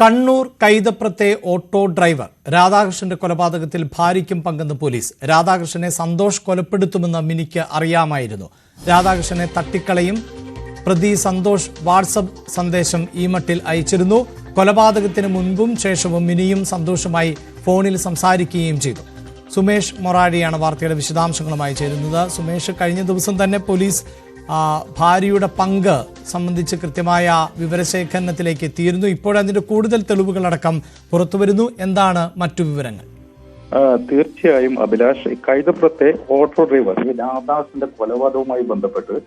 Kannur കൈതപ്രത്തെ auto driver രാധാകൃഷ്ണന്റെ കൊലപാതകത്തിൽ ഭാര്യയ്ക്കും പങ്കെന്ന് പോലീസ്. രാധാകൃഷ്ണനെ സന്തോഷ് കൊലപ്പെടുത്തുമെന്ന് മിനിക്ക് അറിയാമായിരുന്നു. രാധാകൃഷ്ണനെ തട്ടിക്കളയും പ്രതി സന്തോഷ് വാട്സപ്പ് സന്ദേശം ഈ മട്ടിൽ അയച്ചിരുന്നു. കൊലപാതകത്തിന് മുൻപും ശേഷവും മിനിയും സന്തോഷുമായി ഫോണിൽ സംസാരിക്കുകയും ചെയ്തു. സുമേഷ് മൊറാടിയാണ് വാർത്തയുടെ വിശദാംശങ്ങളുമായി ചേരുന്നത്. സുമേഷ്, കഴിഞ്ഞ ദിവസം തന്നെ പോലീസ് ഭാര്യയുടെ പങ്ക് സംബന്ധിച്ച് കൃത്യമായ വിവരശേഖരണത്തിലേക്ക് എത്തിയിരുന്നു. ഇപ്പോഴതിന്റെ കൂടുതൽ തെളിവുകളടക്കം പുറത്തുവരുന്നു. എന്താണ് മറ്റു വിവരങ്ങൾ? തീർച്ചയായും അഭിലാഷ്, കൈതപ്രത്തെ ഓട്ടോ ഡ്രൈവർ രാധാകൃഷ്ണന്റെ കൊലപാതകവുമായി ബന്ധപ്പെട്ട്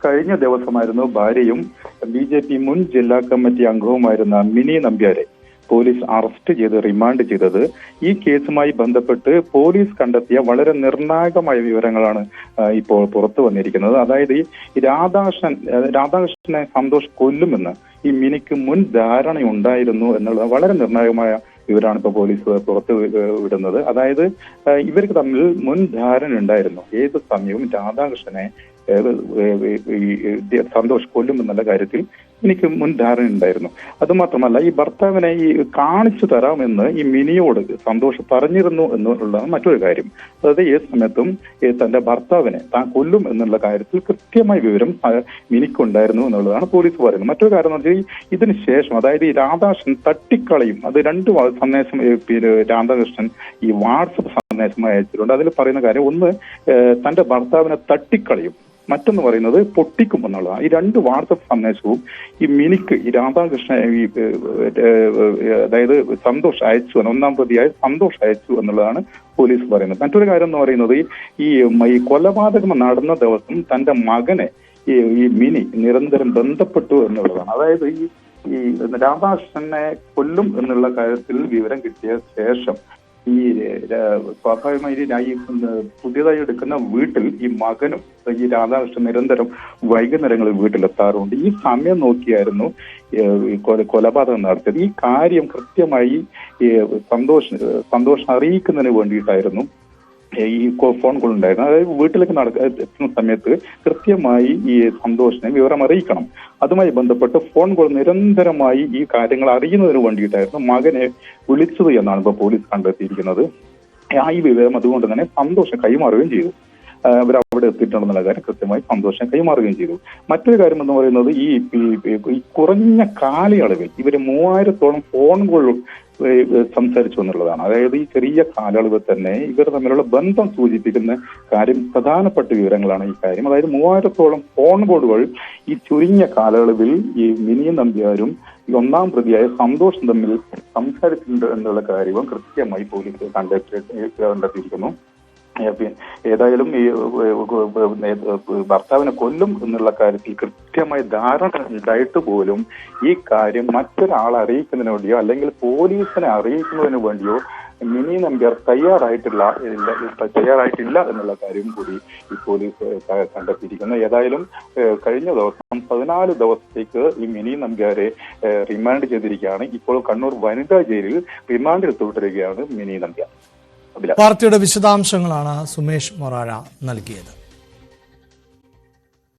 കഴിഞ്ഞ ദിവസമായിരുന്നു ഭാര്യയും BJP മുൻ ജില്ലാ കമ്മിറ്റി അംഗവുമായിരുന്ന മിനി നമ്പ്യാരെ പോലീസ് അറസ്റ്റ് ചെയ്ത് റിമാൻഡ് ചെയ്തത്. ഈ കേസുമായി ബന്ധപ്പെട്ട് പോലീസ് കണ്ടെത്തിയ വളരെ നിർണായകമായ വിവരങ്ങളാണ് ഇപ്പോൾ പുറത്തു വന്നിരിക്കുന്നത്. അതായത് ഈ രാധാകൃഷ്ണനെ സന്തോഷ് കൊല്ലുമെന്ന് ഈ മിനിക്ക് മുൻ ധാരണയുണ്ടായിരുന്നു എന്നുള്ളത് വളരെ നിർണായകമായ വിവരമാണ് ഇപ്പോൾ പോലീസ് പുറത്തു വിടുന്നത്. അതായത് ഇവർക്ക് തമ്മിൽ മുൻ ധാരണ ഉണ്ടായിരുന്നു. ഏത് സമയവും രാധാകൃഷ്ണനെ സന്തോഷ് കൊല്ലുമെന്നുള്ള കാര്യത്തിൽ എനിക്ക് മുൻ ധാരണ ഉണ്ടായിരുന്നു. അതുമാത്രമല്ല, ഈ ഭർത്താവിനെ കാണിച്ചു തരാമെന്ന് ഈ മിനിയോട് സന്തോഷ് പറഞ്ഞിരുന്നു എന്നുള്ളതാണ് മറ്റൊരു കാര്യം. അതായത് ഏത് സമയത്തും തന്റെ ഭർത്താവിനെ താൻ കൊല്ലും എന്നുള്ള കാര്യത്തിൽ കൃത്യമായ വിവരം മിനിക്കുണ്ടായിരുന്നു എന്നുള്ളതാണ് പോലീസ് പറയുന്നത്. മറ്റൊരു കാര്യം എന്ന് വെച്ചാൽ ഇതിന് ശേഷം, അതായത് ഈ രാധാകൃഷ്ണൻ തട്ടിക്കളയും, അത് രണ്ട് സന്ദേശം രാധാകൃഷ്ണൻ ഈ വാട്സപ്പ് സന്ദേശമായി അയച്ചിട്ടുണ്ട്. അതിൽ പറയുന്ന കാര്യം, ഒന്ന് തന്റെ ഭർത്താവിനെ തട്ടിക്കളയും, മറ്റൊന്ന് പറയുന്നത് പൊട്ടിക്കും എന്നുള്ളതാണ്. ഈ രണ്ട് വാട്സപ്പ് സന്ദേശവും ഈ മിനിക്ക് ഈ രാധാകൃഷ്ണ അതായത് സന്തോഷ് അയച്ചു, ഒന്നാം പ്രതിയായ സന്തോഷ് അയച്ചു എന്നുള്ളതാണ് പോലീസ് പറയുന്നത്. മറ്റൊരു കാര്യം എന്ന് പറയുന്നത്, ഈ കൊലപാതകം നടന്ന ദിവസം തന്റെ മകനെ ഈ മിനി നിരന്തരം ബന്ധപ്പെട്ടു എന്നുള്ളതാണ്. അതായത് ഈ രാധാകൃഷ്ണനെ കൊല്ലും എന്നുള്ള കാര്യത്തിൽ വിവരം കിട്ടിയ ശേഷം ഈ സ്വാഭാവികമായി പുതിയതായി എടുക്കുന്ന വീട്ടിൽ ഈ മകനും ഈ രാധാകൃഷ്ണൻ നിരന്തരം വൈകുന്നേരങ്ങളിൽ വീട്ടിലെത്താറുണ്ട്. ഈ സമയം നോക്കിയായിരുന്നു കൊലപാതകം നടത്തിയത്. ഈ കാര്യം കൃത്യമായി സന്തോഷം അറിയിക്കുന്നതിന് വേണ്ടിയിട്ടായിരുന്നു ഈ ഫോൺ കോൾ ഉണ്ടായിരുന്നു. അതായത് വീട്ടിലേക്ക് എത്തുന്ന സമയത്ത് കൃത്യമായി ഈ സന്തോഷിനെ വിവരം അറിയിക്കണം. അതുമായി ബന്ധപ്പെട്ട് ഫോൺ കോൾ നിരന്തരമായി ഈ കാര്യങ്ങൾ അറിയുന്നതിന് വേണ്ടിയിട്ടായിരുന്നു മകനെ വിളിച്ചത് എന്നാണ് ഇപ്പോൾ പോലീസ് കണ്ടെത്തിയിരിക്കുന്നത്. ഈ വിവരം അതുകൊണ്ട് തന്നെ സന്തോഷം കൈമാറുകയും ചെയ്തു. അവരവിടെ എത്തിയിട്ടുണ്ടെന്നുള്ള കാര്യം കൃത്യമായി സന്തോഷം കൈമാറുകയും ചെയ്തു. മറ്റൊരു കാര്യം എന്ന് പറയുന്നത്, ഈ കുറഞ്ഞ കാലയളവിൽ ഇവര് 3000-ഓളം ഫോൺ കോൾ സംസാരിച്ചു എന്നുള്ളതാണ്. അതായത് ഈ ചെറിയ കാലയളവിൽ തന്നെ ഇവർ തമ്മിലുള്ള ബന്ധം സൂചിപ്പിക്കുന്ന കാര്യം, പ്രധാനപ്പെട്ട വിവരങ്ങളാണ് ഈ കാര്യം. അതായത് 3000-ഓളം ഫോൺ കോളുകൾ ഈ ചുരുങ്ങിയ കാലയളവിൽ ഈ മിനി നമ്പ്യാരും ഈ ഒന്നാം പ്രതിയായ സന്തോഷം തമ്മിൽ സംസാരിച്ചിട്ടുണ്ട് എന്നുള്ള കാര്യവും കൃത്യമായി പോലീസ് കണ്ടെത്തിയിരിക്കുന്നു. ഏതായാലും ഈ ഭർത്താവിനെ കൊല്ലും എന്നുള്ള കാര്യത്തിൽ കൃത്യമായി ധാരണ ഉണ്ടായിട്ട് പോലും ഈ കാര്യം മറ്റൊരാളെ അറിയിക്കുന്നതിന് വേണ്ടിയോ അല്ലെങ്കിൽ പോലീസിനെ അറിയിക്കുന്നതിന് വേണ്ടിയോ മിനി നമ്പ്യാർ തയ്യാറായിട്ടില്ല എന്നുള്ള കാര്യം കൂടി ഈ പോലീസ് കണ്ടെത്തിയിരിക്കുന്നു. ഏതായാലും കഴിഞ്ഞ ദിവസം 14 ദിവസത്തേക്ക് ഈ മിനി നമ്പ്യാരെ റിമാൻഡ് ചെയ്തിരിക്കുകയാണ്. ഇപ്പോൾ കണ്ണൂർ വനിതാ ജയിലിൽ റിമാൻഡിൽ തുടരുകയാണ് മിനി നമ്പ്യാർ. വാർത്തയുടെ വിശദാംശങ്ങളാണ് സുമേഷ് മൊറാഴ നൽകിയത്.